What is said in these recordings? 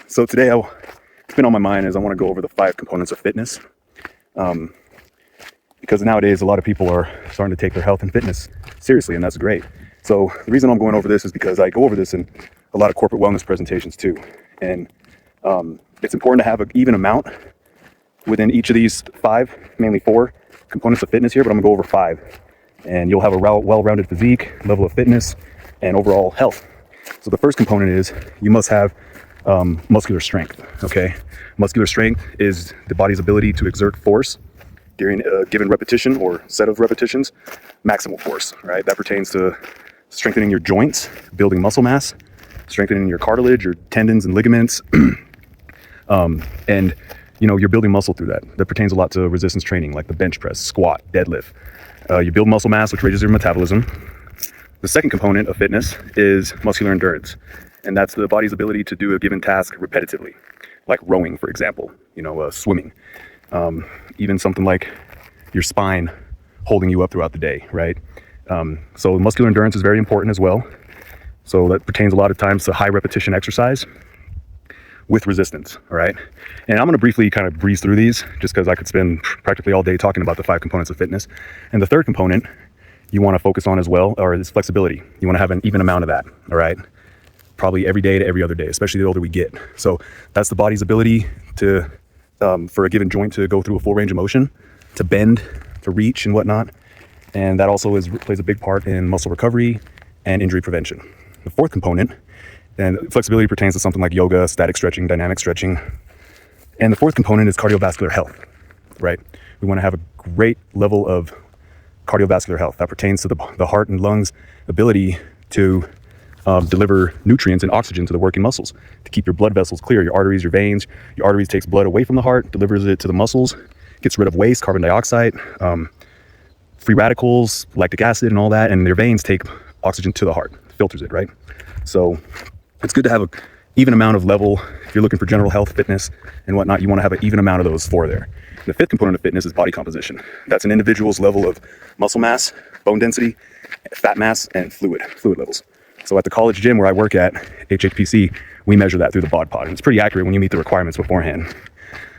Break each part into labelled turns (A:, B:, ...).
A: So today it's been on my mind is I want to go over the 5 components of fitness. Because nowadays a lot of people are starting to take their health and fitness seriously, and that's great. So the reason I'm going over this is because I go over this in a lot of corporate wellness presentations too. And it's important to have an even amount within each of these 5, mainly 4 components of fitness here, but I'm gonna go over 5. And you'll have a well-rounded physique, level of fitness, and overall health. So the first component is you must have muscular strength, okay? Muscular strength is the body's ability to exert force during a given repetition or set of repetitions, maximal force, right? That pertains to strengthening your joints, building muscle mass, strengthening your cartilage, your tendons and ligaments, and you're building muscle through that. That pertains a lot to resistance training, like the bench press, squat, deadlift. You build muscle mass, which raises your metabolism. The second component of fitness is muscular endurance, and that's the body's ability to do a given task repetitively, like rowing, for example, swimming, even something like your spine holding you up throughout the day, right? So muscular endurance is very important as well. So that pertains a lot of times to high repetition exercise with resistance, all right? And I'm gonna briefly kind of breeze through these just because I could spend practically all day talking about the 5 components of fitness. And the third component you wanna focus on as well is flexibility. You wanna have an even amount of that, all right? Probably every day to every other day, especially the older we get. So that's the body's ability to, for a given joint to go through a full range of motion, to bend, to reach and whatnot. And that also plays a big part in muscle recovery and injury prevention. The fourth component, and flexibility pertains to something like yoga, static stretching, dynamic stretching. And the fourth component is cardiovascular health, right? We want to have a great level of cardiovascular health. That pertains to the heart and lungs' ability to deliver nutrients and oxygen to the working muscles, to keep your blood vessels clear, your arteries, your veins. Your arteries takes blood away from the heart, delivers it to the muscles, gets rid of waste, carbon dioxide, free radicals, lactic acid and all that, and their veins take oxygen to the heart, filters it, right? So it's good to have an even amount of level. If you're looking for general health, fitness, and whatnot, you want to have an even amount of those 4 there. And the 5th component of fitness is body composition. That's an individual's level of muscle mass, bone density, fat mass, and fluid levels. So at the college gym where I work at, HHPC, we measure that through the BOD pod, and it's pretty accurate when you meet the requirements beforehand.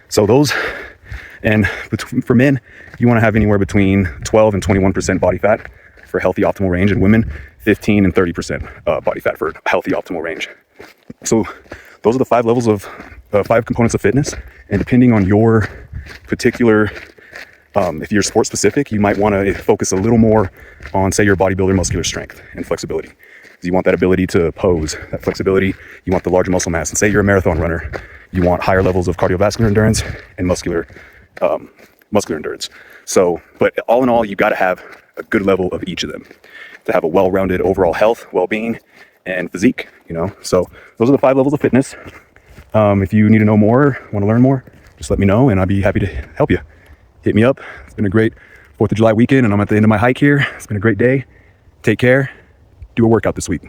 A: So those, and for men, you want to have anywhere between 12 and 21% body fat for healthy optimal range, and women 15 and 30% body fat for healthy optimal range. So those are the 5 levels of 5 components of fitness, and depending on your particular, if you're sport specific, you might want to focus a little more on, say, your bodybuilder muscular strength and flexibility. You want that ability to pose, that flexibility, you want the larger muscle mass. And say you're a marathon runner, you want higher levels of cardiovascular endurance and muscular endurance. So, but all in all, you got to have a good level of each of them to have a well-rounded overall health, well-being, and physique, So those are the 5 levels of fitness. If you need to know more, want to learn more, just let me know and I'll be happy to help you. Hit me up. It's been a great 4th of July weekend and I'm at the end of my hike here. It's been a great day. Take care. Do a workout this week.